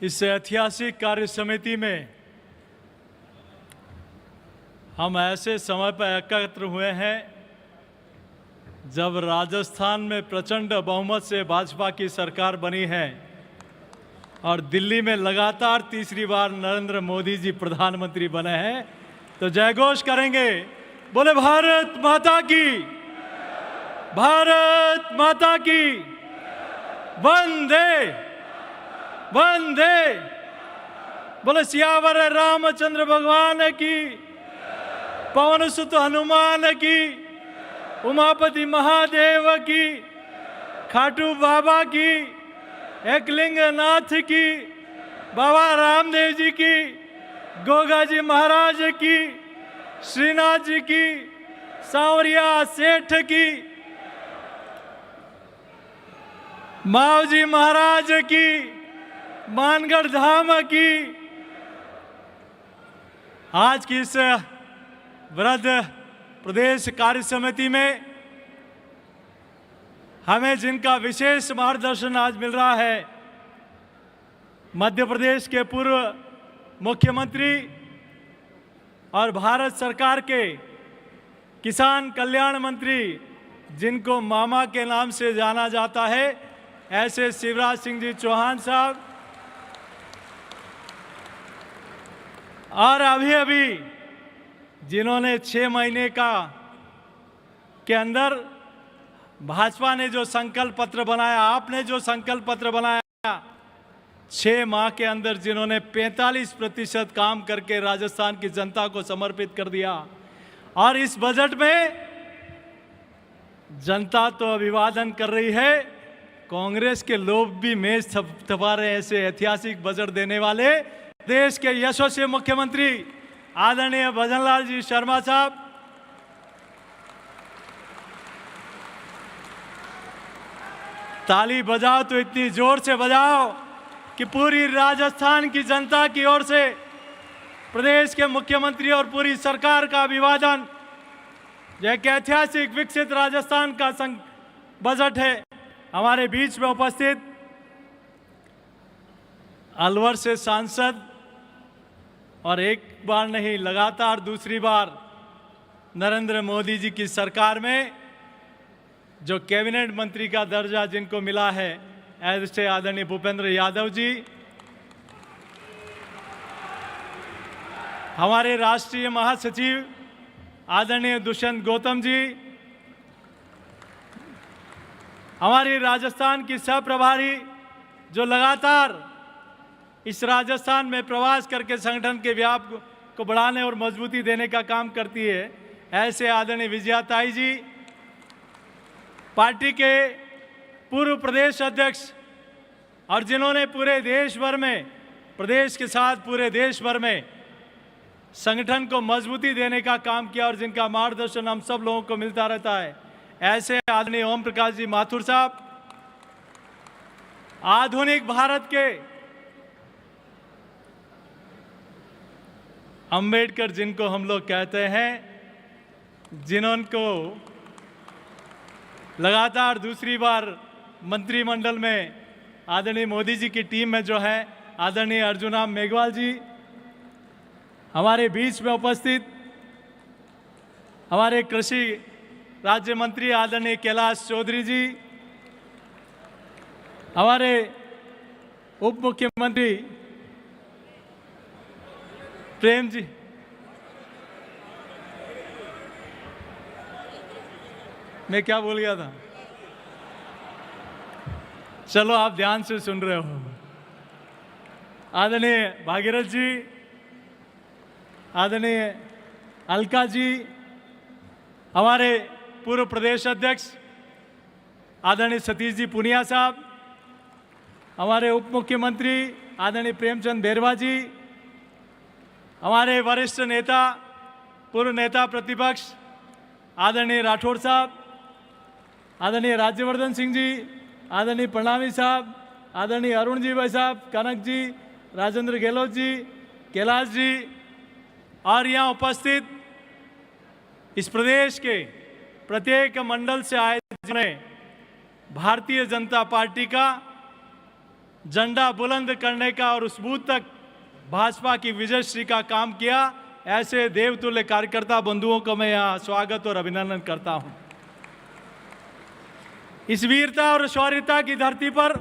इस ऐतिहासिक कार्य समिति में हम ऐसे समय पर एकत्र हुए हैं जब राजस्थान में प्रचंड बहुमत से भाजपा की सरकार बनी है और दिल्ली में लगातार तीसरी बार नरेंद्र मोदी जी प्रधानमंत्री बने हैं। तो जयघोष करेंगे, बोले भारत माता की, भारत माता की, वंदे वंदे, बोले सियावर रामचंद्र भगवान की, पवन सुत हनुमान की, उमापति महादेव की, खाटू बाबा की, एकलिंग नाथ की, बाबा रामदेव जी की, गोगा जी महाराज की, श्रीनाथ जी की, सांवरिया सेठ की, मावजी महाराज की, मानगढ़ धाम की। आज की इस वृद्ध प्रदेश कार्य समिति में हमें जिनका विशेष मार्गदर्शन आज मिल रहा है, मध्य प्रदेश के पूर्व मुख्यमंत्री और भारत सरकार के किसान कल्याण मंत्री, जिनको मामा के नाम से जाना जाता है, ऐसे शिवराज सिंह जी चौहान साहब, और अभी जिन्होंने 6 महीने के अंदर भाजपा ने जो संकल्प पत्र बनाया, आपने जो संकल्प पत्र बनाया, 6 माह के अंदर जिन्होंने 45% काम करके राजस्थान की जनता को समर्पित कर दिया। और इस बजट में जनता तो अभिवादन कर रही है, कांग्रेस के लोग भी मेज थपा रहे हैं। ऐसे ऐतिहासिक बजट देने वाले देश के यशस्वी मुख्यमंत्री आदरणीय भजनलाल जी शर्मा साहब, ताली बजाओ तो इतनी जोर से बजाओ कि पूरी राजस्थान की जनता की ओर से प्रदेश के मुख्यमंत्री और पूरी सरकार का अभिवादन। यह एक ऐतिहासिक विकसित राजस्थान का बजट है। हमारे बीच में उपस्थित अलवर से सांसद और एक बार नहीं लगातार दूसरी बार नरेंद्र मोदी जी की सरकार में जो कैबिनेट मंत्री का दर्जा जिनको मिला है, ऐसे आदरणीय भूपेंद्र यादव जी, हमारे राष्ट्रीय महासचिव आदरणीय दुष्यंत गौतम जी, हमारी राजस्थान की सह प्रभारी जो लगातार इस राजस्थान में प्रवास करके संगठन के व्याप को बढ़ाने और मजबूती देने का काम करती है, ऐसे आदरणीय विजयाताई जी, पार्टी के पूर्व प्रदेश अध्यक्ष और जिन्होंने पूरे देश भर में, प्रदेश के साथ पूरे देश भर में संगठन को मजबूती देने का काम किया और जिनका मार्गदर्शन हम सब लोगों को मिलता रहता है, ऐसे आदरणीय ओम प्रकाश जी माथुर साहब, आधुनिक भारत के अंबेडकर जिनको हम लोग कहते हैं, जिन्होंने लगातार दूसरी बार मंत्रिमंडल में आदरणीय मोदी जी की टीम में जो है आदरणीय अर्जुन मेघवाल जी, हमारे बीच में उपस्थित हमारे कृषि राज्य मंत्री आदरणीय कैलाश चौधरी जी, हमारे उप मुख्यमंत्री प्रेम जी, मैं क्या बोल गया था, चलो आप ध्यान से सुन रहे हो, आदरणीय भागीरथ जी, आदरणीय अलका जी, हमारे पूर्व प्रदेश अध्यक्ष आदरणीय सतीश जी पुनिया साहब, हमारे उप मुख्यमंत्री आदरणीय प्रेमचंद बैरवा जी, हमारे वरिष्ठ नेता पूर्व नेता प्रतिपक्ष आदरणीय राठौड़ साहब, आदरणीय राज्यवर्धन सिंह जी, आदरणीय प्रणामी साहब, आदरणीय अरुण जी भाई साहब, कनक जी, राजेंद्र गहलोत जी, कैलाश जी, और यहाँ उपस्थित इस प्रदेश के प्रत्येक मंडल से आए जिन्हें भारतीय जनता पार्टी का झंडा बुलंद करने का और उस बूथ तक भाजपा की विजयश्री का काम किया। ऐसे देवतुल्य कार्यकर्ता बंधुओं को मैं यहाँ स्वागत और अभिनंदन करता हूँ। इस वीरता और शौर्यता की धरती पर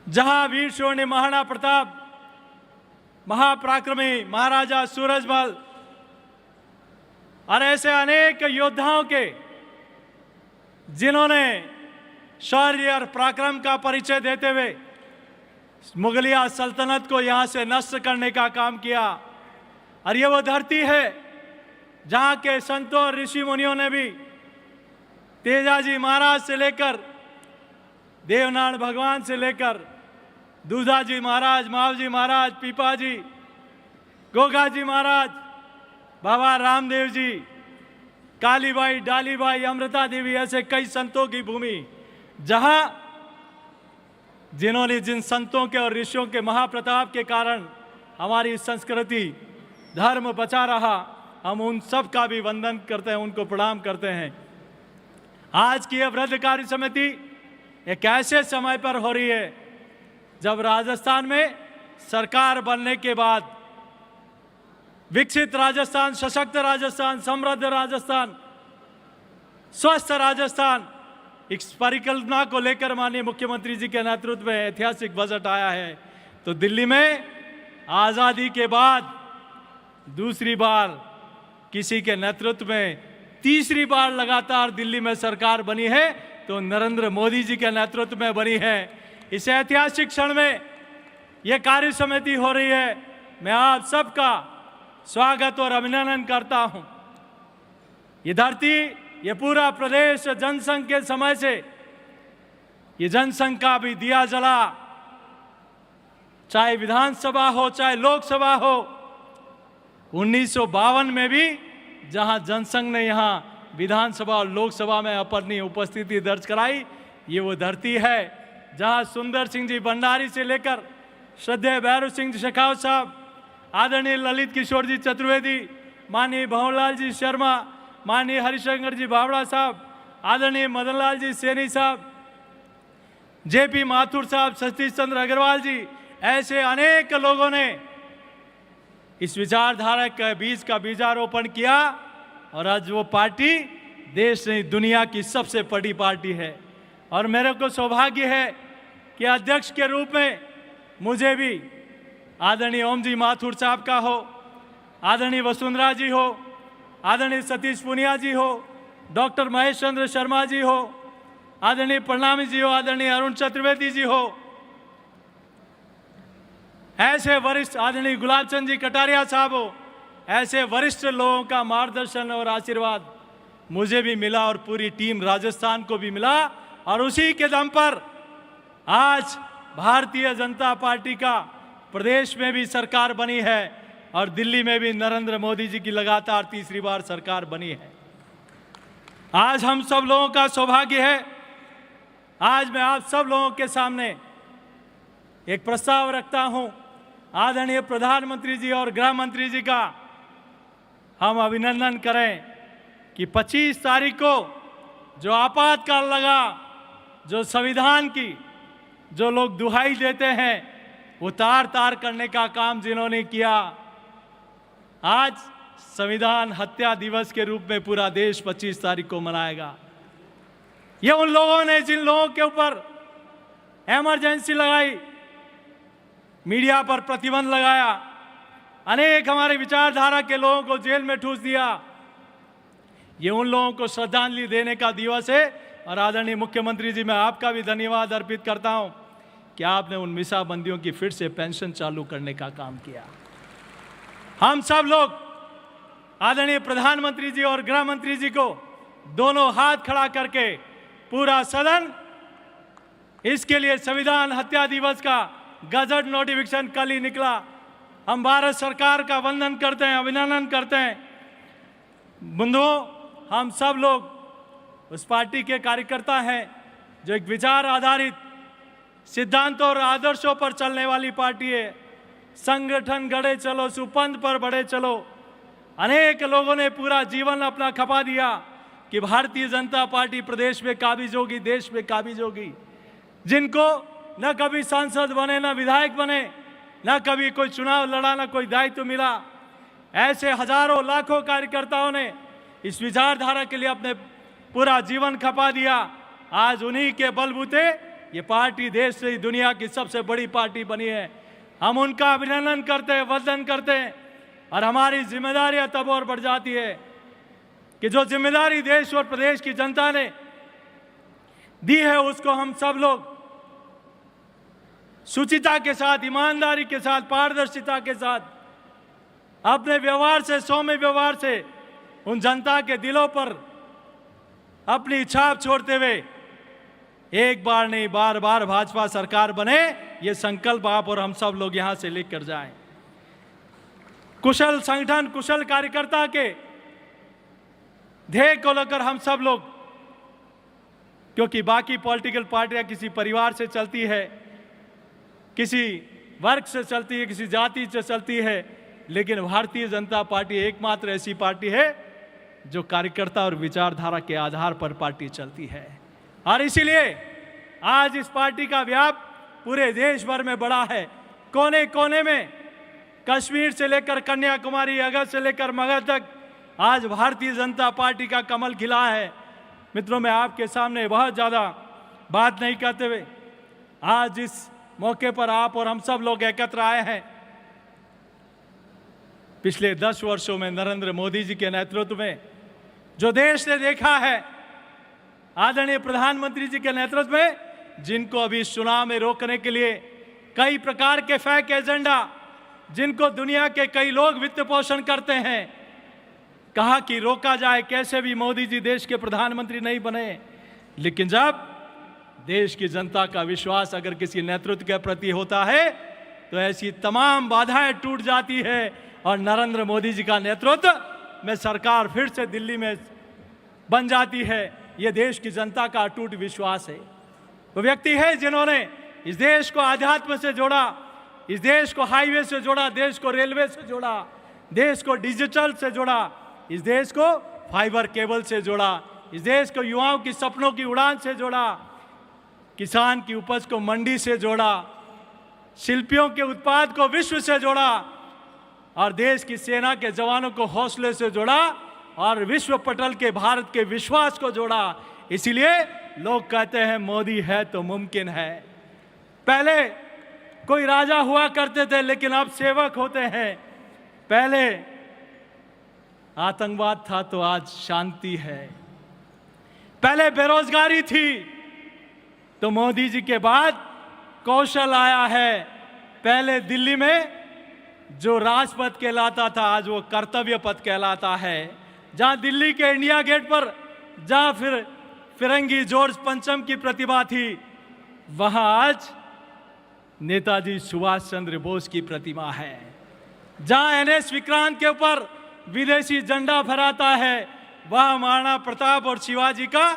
जहां वीर शून्य महाराणा प्रताप, महापराक्रमी महाराजा सूरजमल और ऐसे अनेक योद्धाओं के जिन्होंने शौर्य और पराक्रम का परिचय देते हुए मुगलिया सल्तनत को यहां से नष्ट करने का काम किया। और ये वो धरती है जहां के संतों और ऋषि मुनियों ने भी तेजाजी महाराज से लेकर देवनारायण भगवान से लेकर दूधाजी महाराज, मावजी महाराज, पीपाजी, गोगाजी महाराज, बाबा रामदेव जी, कालीबाई, डालीबाई, अमृता देवी, ऐसे कई संतों की भूमि जहां जिन्होंने जिन संतों के और ऋषियों के महाप्रताप के कारण हमारी संस्कृति धर्म बचा रहा, हम उन सब का भी वंदन करते हैं, उनको प्रणाम करते हैं। आज की यह वृद्ध कार्य समिति एक ऐसे समय पर हो रही है जब राजस्थान में सरकार बनने के बाद विकसित राजस्थान, सशक्त राजस्थान, समृद्ध राजस्थान, स्वस्थ राजस्थान, इस परिकल्पना को लेकर माननीय मुख्यमंत्री जी के नेतृत्व में ऐतिहासिक बजट आया है। तो दिल्ली में आज़ादी के बाद दूसरी बार किसी के नेतृत्व में तीसरी बार लगातार दिल्ली में सरकार बनी है, तो नरेंद्र मोदी जी के नेतृत्व में बनी है। इस ऐतिहासिक क्षण में यह कार्य समिति हो रही है। मैं आप सबका स्वागत और अभिनंदन करता हूं। ये धरती, ये पूरा प्रदेश जनसंघ के समय से ये जनसंघ का भी दिया जला, चाहे विधानसभा हो चाहे लोकसभा हो। 1952 में भी जहां जनसंघ ने यहां विधानसभा और लोकसभा में अपनी उपस्थिति दर्ज कराई, ये वो धरती है जहां सुंदर सिंह जी भंडारी से लेकर श्रद्धेय भैरव सिंह शेखावत साहब, आदरणीय ललित किशोर जी चतुर्वेदी, माननीय भंवरलाल जी शर्मा, माननीय हरिशंकर जी भावड़ा साहब, आदरणीय मदनलाल जी सैनी साहब, जेपी माथुर साहब, सतीश चंद्र अग्रवाल जी, ऐसे अनेक लोगों ने इस विचारधारा के बीज का बीजारोपण किया और आज वो पार्टी देश नहीं दुनिया की सबसे बड़ी पार्टी है। और मेरे को सौभाग्य है कि अध्यक्ष के रूप में मुझे भी आदरणीय ओम जी माथुर साहब का हो, आदरणीय वसुंधरा जी हो, आदरणीय सतीश पुनिया जी हो, डॉक्टर महेश चंद्र शर्मा जी हो, आदरणीय प्रणामी जी हो, आदरणीय अरुण चतुर्वेदी जी हो, ऐसे वरिष्ठ आदरणीय गुलाब चंद जी कटारिया साहब हो, ऐसे वरिष्ठ लोगों का मार्गदर्शन और आशीर्वाद मुझे भी मिला और पूरी टीम राजस्थान को भी मिला। और उसी के दम पर आज भारतीय जनता पार्टी का प्रदेश में भी सरकार बनी है और दिल्ली में भी नरेंद्र मोदी जी की लगातार तीसरी बार सरकार बनी है। आज हम सब लोगों का सौभाग्य है, आज मैं आप सब लोगों के सामने एक प्रस्ताव रखता हूं। आदरणीय प्रधानमंत्री जी और गृह मंत्री जी का हम अभिनंदन करें कि 25 तारीख को जो आपातकाल लगा, जो संविधान की जो लोग दुहाई देते हैं वो तार तार करने का काम जिन्होंने किया, आज संविधान हत्या दिवस के रूप में पूरा देश 25 तारीख को मनाएगा। ये उन लोगों ने जिन लोगों के ऊपर इमरजेंसी लगाई, मीडिया पर प्रतिबंध लगाया, अनेक हमारे विचारधारा के लोगों को जेल में ठूस दिया, ये उन लोगों को श्रद्धांजलि देने का दिवस है। और आदरणीय मुख्यमंत्री जी, मैं आपका भी धन्यवाद अर्पित करता हूं कि आपने उन मीसाबंदियों की फिर से पेंशन चालू करने का काम किया। हम सब लोग आदरणीय प्रधानमंत्री जी और गृह मंत्री जी को दोनों हाथ खड़ा करके पूरा सदन इसके लिए संविधान हत्या दिवस का गजट नोटिफिकेशन कल ही निकला, हम भारत सरकार का वंदन करते हैं, अभिनंदन करते हैं। बंधुओं, हम सब लोग उस पार्टी के कार्यकर्ता हैं जो एक विचार आधारित सिद्धांतों और आदर्शों पर चलने वाली पार्टी है। संगठन गढ़े चलो, सुपंथ पर बढ़े चलो। अनेक लोगों ने पूरा जीवन अपना खपा दिया कि भारतीय जनता पार्टी प्रदेश में काबिज होगी, देश में काबिज होगी। जिनको न कभी सांसद बने, न विधायक बने, न कभी कोई चुनाव लड़ा, न कोई दायित्व मिला, ऐसे हजारों लाखों कार्यकर्ताओं ने इस विचारधारा के लिए अपने पूरा जीवन खपा दिया। आज उन्हीं के बलबूते ये पार्टी देश से दुनिया की सबसे बड़ी पार्टी बनी है। हम उनका अभिनंदन करते हैं, वंदन करते हैं, और हमारी जिम्मेदारियां तब और बढ़ जाती है कि जो जिम्मेदारी देश और प्रदेश की जनता ने दी है उसको हम सब लोग शुचिता के साथ, ईमानदारी के साथ, पारदर्शिता के साथ, अपने व्यवहार से, सौम्य व्यवहार से उन जनता के दिलों पर अपनी छाप छोड़ते हुए एक बार नहीं बार बार भाजपा सरकार बने, ये संकल्प आप और हम सब लोग यहां से लेकर जाएं। कुशल संगठन, कुशल कार्यकर्ता के ध्येय को लेकर हम सब लोग, क्योंकि बाकी पॉलिटिकल पार्टियां किसी परिवार से चलती है, किसी वर्ग से चलती है, किसी जाति से चलती है, लेकिन भारतीय जनता पार्टी एकमात्र ऐसी पार्टी है जो कार्यकर्ता और विचारधारा के आधार पर पार्टी चलती है। और इसीलिए आज इस पार्टी का व्याप पूरे देश भर में बड़ा है। कोने कोने में, कश्मीर से लेकर कन्याकुमारी, अगध से लेकर मगध तक आज भारतीय जनता पार्टी का कमल खिला है। मित्रों, मैं आपके सामने बहुत ज़्यादा बात नहीं करते हुए आज इस मौके पर आप और हम सब लोग एकत्र आए हैं। पिछले 10 वर्षों में नरेंद्र मोदी जी के नेतृत्व में जो देश ने देखा है, आदरणीय प्रधानमंत्री जी के नेतृत्व में, जिनको अभी इस चुनाव में रोकने के लिए कई प्रकार के फेक एजेंडा, जिनको दुनिया के कई लोग वित्त पोषण करते हैं, कहा कि रोका जाए, कैसे भी मोदी जी देश के प्रधानमंत्री नहीं बने। लेकिन जब देश की जनता का विश्वास अगर किसी नेतृत्व के प्रति होता है तो ऐसी तमाम बाधाएं टूट जाती है और नरेंद्र मोदी जी का नेतृत्व में सरकार फिर से दिल्ली में बन जाती है। ये देश की जनता का अटूट विश्वास है। वो व्यक्ति है जिन्होंने इस देश को आध्यात्म से जोड़ा, इस देश को हाईवे से जोड़ा, देश को रेलवे से जोड़ा, देश को डिजिटल से जोड़ा, इस देश को फाइबर केबल से जोड़ा, इस देश को युवाओं की सपनों की उड़ान से जोड़ा, किसान की उपज को मंडी से जोड़ा, शिल्पियों के उत्पाद को विश्व से जोड़ा, और देश की सेना के जवानों को हौसले से जोड़ा, और विश्व पटल के भारत के विश्वास को जोड़ा। इसीलिए लोग कहते हैं मोदी है तो मुमकिन है। पहले कोई राजा हुआ करते थे, लेकिन अब सेवक होते हैं। पहले आतंकवाद था तो आज शांति है। पहले बेरोजगारी थी तो मोदी जी के बाद कौशल आया है। पहले दिल्ली में जो राजपथ कहलाता था आज वो कर्तव्य पथ कहलाता है। जहां दिल्ली के इंडिया गेट पर जहां फिर फिरंगी जॉर्ज पंचम की प्रतिमा थी, वहां आज नेताजी सुभाष चंद्र बोस की प्रतिमा है। जहां एनएस विक्रांत के ऊपर विदेशी झंडा फहराता है, वहां महाराणा प्रताप और शिवाजी का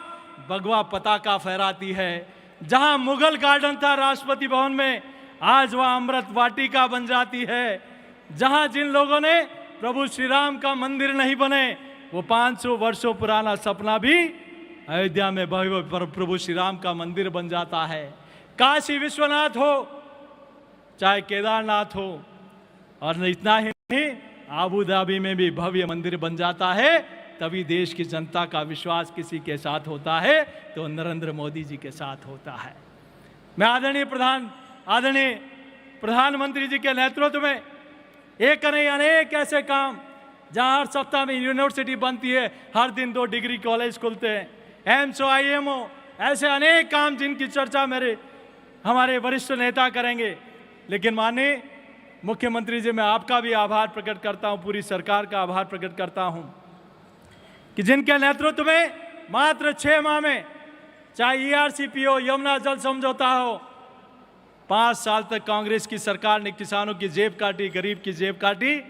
भगवा पताका फहराती है। जहां मुगल गार्डन था राष्ट्रपति भवन में, आज वहां अमृत वाटिका बन जाती है। जहां जिन लोगों ने प्रभु श्री राम का मंदिर नहीं बने, वो 500 वर्षों पुराना सपना भी अयोध्या में भव्य प्रभु श्री राम का मंदिर बन जाता है। काशी विश्वनाथ हो, चाहे केदारनाथ हो, और इतना ही नहीं, आबू धाबी में भी भव्य मंदिर बन जाता है। तभी देश की जनता का विश्वास किसी के साथ होता है तो नरेंद्र मोदी जी के साथ होता है। मैं आदरणीय प्रधानमंत्री जी के नेतृत्व में एक नहीं अनेक ऐसे काम, जहां हर सप्ताह में यूनिवर्सिटी बनती है, हर दिन 2 डिग्री कॉलेज खुलते हैं, एम्स हो, IIM हो, ऐसे अनेक काम जिनकी चर्चा हमारे वरिष्ठ नेता करेंगे। लेकिन माननीय मुख्यमंत्री जी, मैं आपका भी आभार प्रकट करता हूं, पूरी सरकार का आभार प्रकट करता हूं कि जिनके नेतृत्व में मात्र 6 माह में, चाहे ERCP हो, यमुना जल समझौता हो, 5 साल तक कांग्रेस की सरकार ने किसानों की जेब काटी, गरीब की जेब काटी।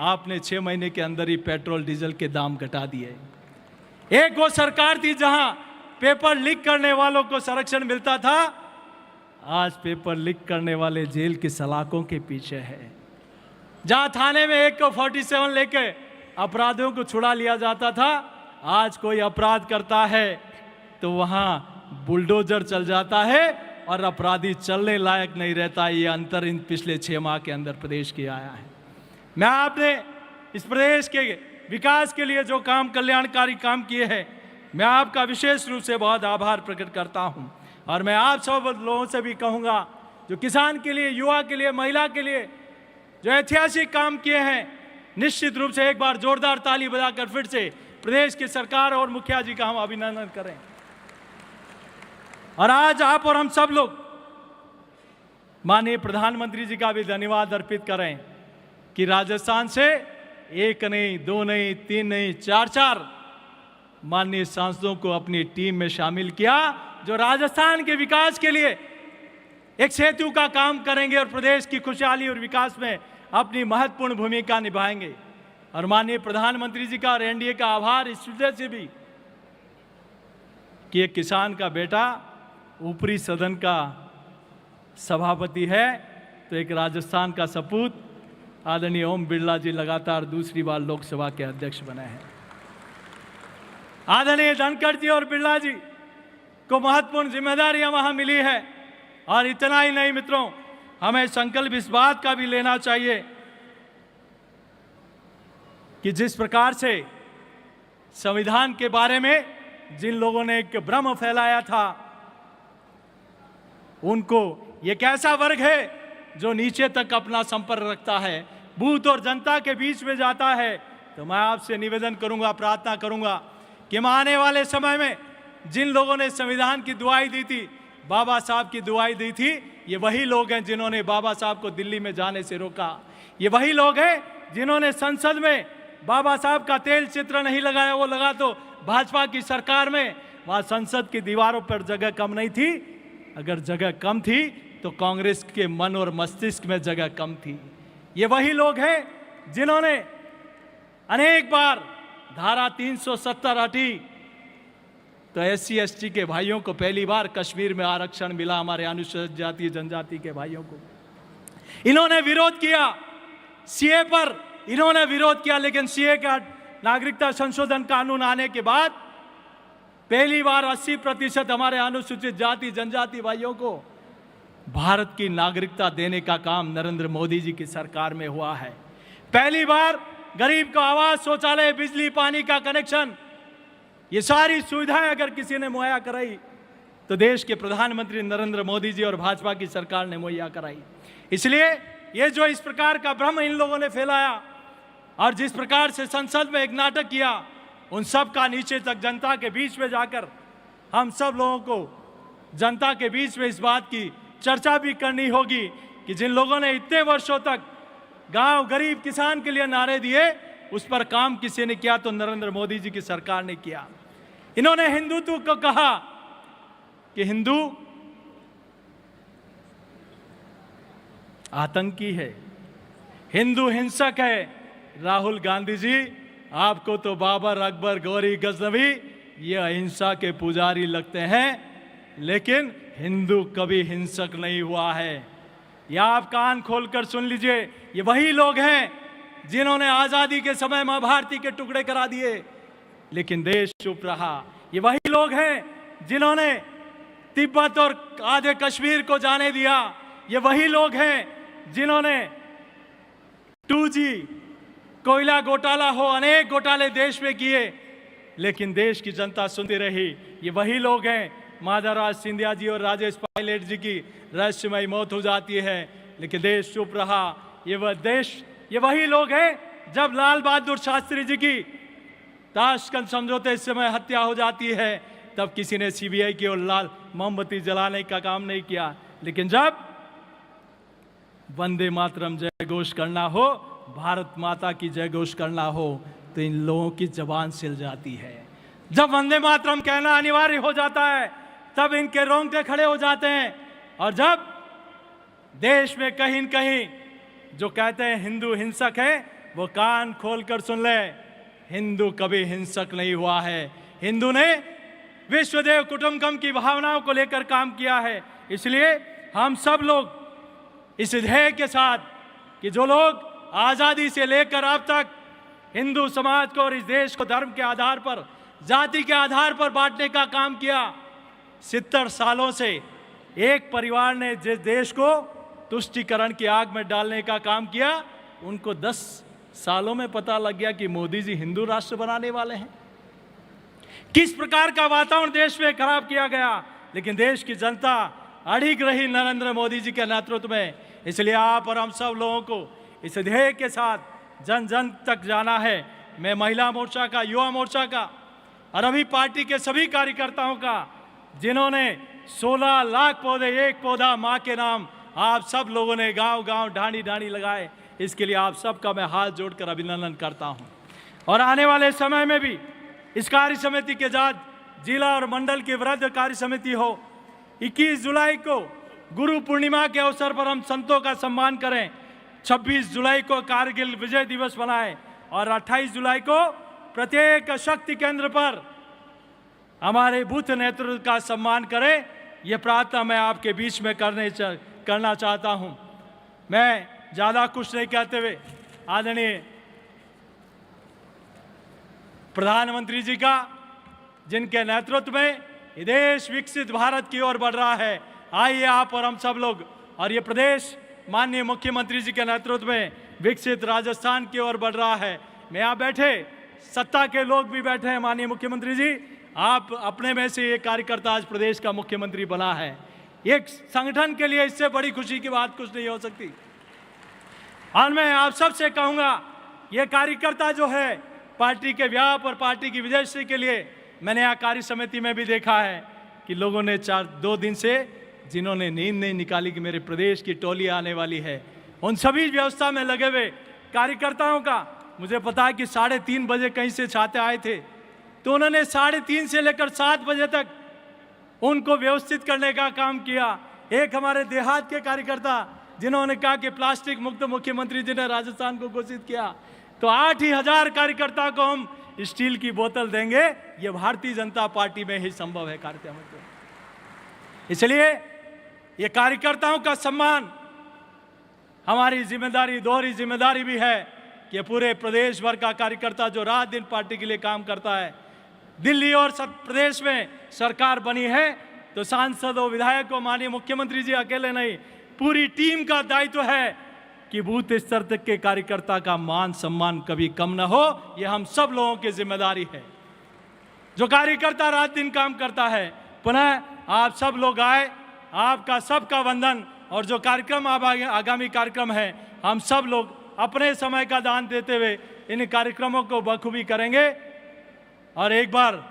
आपने 6 महीने के अंदर ही पेट्रोल डीजल के दाम घटा दिए। एक वो सरकार थी जहां पेपर लीक करने वालों को संरक्षण मिलता था, आज पेपर लीक करने वाले जेल की सलाखों के पीछे है। जहां थाने में एक को 47 लेके अपराधियों को छुड़ा लिया जाता था, आज कोई अपराध करता है तो वहां बुलडोजर चल जाता है और अपराधी चलने लायक नहीं रहता। ये अंतर इन पिछले 6 माह के अंदर प्रदेश की आया है। मैं आपने इस प्रदेश के विकास के लिए जो काम, कल्याणकारी काम किए हैं, मैं आपका विशेष रूप से बहुत आभार प्रकट करता हूं। और मैं आप सब लोगों से भी कहूंगा, जो किसान के लिए, युवा के लिए, महिला के लिए जो ऐतिहासिक काम किए हैं, निश्चित रूप से एक बार जोरदार ताली बजाकर फिर से प्रदेश की सरकार और मुखिया जी का हम अभिनंदन करें। और आज आप और हम सब लोग माननीय प्रधानमंत्री जी का भी धन्यवाद अर्पित करें कि राजस्थान से 1 नहीं, 2 नहीं, 3 नहीं, 4 माननीय सांसदों को अपनी टीम में शामिल किया, जो राजस्थान के विकास के लिए एक सेतु का काम करेंगे और प्रदेश की खुशहाली और विकास में अपनी महत्वपूर्ण भूमिका निभाएंगे। और माननीय प्रधानमंत्री जी का और एनडीए का आभार इस वजह से भी कि एक किसान का बेटा ऊपरी सदन का सभापति है, तो एक राजस्थान का सपूत आदरणीय ओम बिरला जी लगातार दूसरी बार लोकसभा के अध्यक्ष बने हैं। आदरणीय धनखड़ जी और बिरला जी को महत्वपूर्ण जिम्मेदारियां वहां मिली है। और इतना ही नहीं मित्रों, हमें संकल्प इस बात का भी लेना चाहिए कि जिस प्रकार से संविधान के बारे में जिन लोगों ने एक भ्रम फैलाया था, उनको ये कैसा वर्ग है जो नीचे तक अपना संपर्क रखता है, बूथ और जनता के बीच में जाता है, तो मैं आपसे निवेदन करूंगा, प्रार्थना करूंगा कि आने वाले समय में जिन लोगों ने संविधान की दुआई दी थी, बाबा साहब की दुआई दी थी, ये वही लोग हैं जिन्होंने बाबा साहब को दिल्ली में जाने से रोका। ये वही लोग हैं जिन्होंने संसद में बाबा साहब का तेल चित्र नहीं लगाया, वो लगा तो भाजपा की सरकार में वहां संसद की दीवारों पर जगह कम नहीं थी। अगर जगह कम थी तो कांग्रेस के मन और मस्तिष्क में जगह कम थी। ये वही लोग हैं जिन्होंने अनेक बार धारा 370 हटी तो SC/ST के भाइयों को पहली बार कश्मीर में आरक्षण मिला, हमारे अनुसूचित जाति जनजाति के भाइयों को। इन्होंने विरोध किया सीए पर, इन्होंने विरोध किया, लेकिन सीए का नागरिकता संशोधन कानून आने के बाद पहली बार 80% हमारे अनुसूचित जाति जनजाति भाइयों को भारत की नागरिकता देने का काम नरेंद्र मोदी जी की सरकार में हुआ है। पहली बार गरीब को आवास, शौचालय, बिजली, पानी का कनेक्शन, ये सारी सुविधाएं अगर किसी ने मुहैया कराई तो देश के प्रधानमंत्री नरेंद्र मोदी जी और भाजपा की सरकार ने मुहैया कराई। इसलिए ये जो इस प्रकार का भ्रम इन लोगों ने फैलाया और जिस प्रकार से संसद में एक नाटक किया, उन सब का नीचे तक जनता के बीच में जाकर हम सब लोगों को जनता के बीच में इस बात की चर्चा भी करनी होगी कि जिन लोगों ने इतने वर्षों तक गांव, गरीब, किसान के लिए नारे दिए, उस पर काम किसी ने किया तो नरेंद्र मोदी जी की सरकार ने किया। इन्होंने हिंदुत्व को कहा कि हिंदू आतंकी है, हिंदू हिंसक है। राहुल गांधी जी, आपको तो बाबर, अकबर, गौरी, गजनवी ये अहिंसा के पुजारी लगते हैं, लेकिन हिंदू कभी हिंसक नहीं हुआ है। या आप कान खोलकर सुन लीजिए, ये वही लोग हैं जिन्होंने आजादी के समय मां भारती के टुकड़े करा दिए, लेकिन देश चुप रहा। ये वही लोग हैं जिन्होंने तिब्बत और आधे कश्मीर को जाने दिया। ये वही लोग हैं जिन्होंने 2G, कोयला घोटाला हो, अनेक घोटाले देश में किए, लेकिन देश की जनता सुनती रही। ये वही लोग हैं, माधवराज सिंधिया जी और राजेश पायलट जी की रहस्यमयी मौत हो जाती है, लेकिन देश चुप रहा। ये वही लोग हैं जब लाल बहादुर शास्त्री जी की ताशकंद समझौते इस समय हत्या हो जाती है, तब किसी ने CBI की और लाल मोमबत्ती जलाने का काम नहीं किया, लेकिन जब वंदे मातरम जय घोष करना हो, भारत माता की जय घोष करना हो, तो इन लोगों की जबान सिल जाती है। जब वंदे मातरम कहना अनिवार्य हो जाता है, तब इनके रोंगटे खड़े हो जाते हैं। और जब देश में कहीं न कहीं जो कहते हैं हिंदू हिंसक है, वो कान खोलकर सुन ले, हिंदू कभी हिंसक नहीं हुआ है। हिंदू ने विश्वदेव कुटुंबकम की भावनाओं को लेकर काम किया है। इसलिए हम सब लोग इस ध्येय के साथ कि जो लोग आज़ादी से लेकर अब तक हिंदू समाज को और इस देश को धर्म के आधार पर, जाति के आधार पर बांटने का काम किया, 70 सालों से एक परिवार ने जिस देश को तुष्टीकरण की आग में डालने का काम किया, उनको 10 सालों में पता लग गया कि मोदी जी हिंदू राष्ट्र बनाने वाले हैं। किस प्रकार का वातावरण देश में खराब किया गया, लेकिन देश की जनता अड़िग रही नरेंद्र मोदी जी के नेतृत्व में। इसलिए आप और हम सब लोगों को इस ध्येय के साथ जन जन तक जाना है। मैं महिला मोर्चा का, युवा मोर्चा का और अभी पार्टी के सभी कार्यकर्ताओं का, जिन्होंने 16 लाख पौधे, एक पौधा माँ के नाम, आप सब लोगों ने गांव गांव ढाणी ढाणी लगाए, इसके लिए आप सबका मैं हाथ जोड़कर अभिनंदन करता हूं। और आने वाले समय में भी इस कार्य समिति के साथ जिला और मंडल की वृद्ध कार्य समिति हो। 21 जुलाई को गुरु पूर्णिमा के अवसर पर हम संतों का सम्मान करें। 26 जुलाई को कारगिल विजय दिवस मनाएं और 28 जुलाई को प्रत्येक शक्ति केंद्र पर हमारे बूथ नेतृत्व का सम्मान करें। यह प्रार्थना मैं आपके बीच में करना चाहता हूं। मैं ज़्यादा कुछ नहीं कहते हुए आदरणीय प्रधानमंत्री जी का, जिनके नेतृत्व में ये देश विकसित भारत की ओर बढ़ रहा है, आइए आप और हम सब लोग, और ये प्रदेश माननीय मुख्यमंत्री जी के नेतृत्व में विकसित राजस्थान की ओर बढ़ रहा है। मैं यहाँ बैठे सत्ता के लोग भी बैठे हैं। माननीय मुख्यमंत्री जी, आप अपने में से एक कार्यकर्ता आज प्रदेश का मुख्यमंत्री बना है। एक संगठन के लिए इससे बड़ी खुशी की बात कुछ नहीं हो सकती। और मैं आप सबसे कहूँगा, ये कार्यकर्ता जो है पार्टी के व्याप और पार्टी की विजयश्री के लिए, मैंने यहाँ कार्य समिति में भी देखा है कि लोगों ने 2 दिन से जिन्होंने नींद नहीं निकाली कि मेरे प्रदेश की टोली आने वाली है, उन सभी व्यवस्था में लगे हुए कार्यकर्ताओं का, मुझे पता है कि 3:30 बजे कहीं से छाते आए थे, तो उन्होंने 3:30 से लेकर 7 बजे तक उनको व्यवस्थित करने का काम किया। एक हमारे देहात के कार्यकर्ता जिन्होंने कहा कि प्लास्टिक मुक्त मुख्यमंत्री जी ने राजस्थान को घोषित किया, तो 8,000 कार्यकर्ता को हम स्टील की बोतल देंगे। ये भारतीय जनता पार्टी में ही संभव है कार्यकर्ता। इसलिए ये कार्यकर्ताओं का सम्मान हमारी जिम्मेदारी, दोहरी जिम्मेदारी भी है कि पूरे प्रदेश भर का कार्यकर्ता जो रात दिन पार्टी के लिए काम करता है। दिल्ली और प्रदेश में सरकार बनी है तो सांसदों, विधायकों, माननीय मुख्यमंत्री जी अकेले नहीं, पूरी टीम का दायित्व है कि बूथ स्तर तक के कार्यकर्ता का मान सम्मान कभी कम न हो। यह हम सब लोगों की जिम्मेदारी है। जो कार्यकर्ता रात दिन काम करता है, पुनः आप सब लोग आए, आपका सबका वंदन। और जो कार्यक्रम आगामी कार्यक्रम है, हम सब लोग अपने समय का दान देते हुए इन कार्यक्रमों को बखूबी करेंगे और एक बार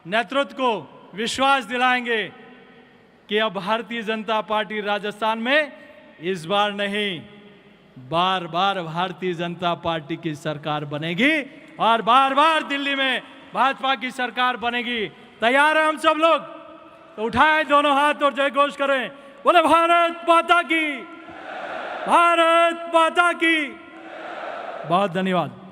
नेतृत्व को विश्वास दिलाएंगे कि अब भारतीय जनता पार्टी राजस्थान में इस बार नहीं, बार बार भारतीय जनता पार्टी की सरकार बनेगी और बार बार दिल्ली में भाजपा की सरकार बनेगी। तैयार है हम सब लोग? तो उठाएं दोनों हाथ और जय घोष करें, बोले भारत माता की, भारत माता की। बहुत धन्यवाद।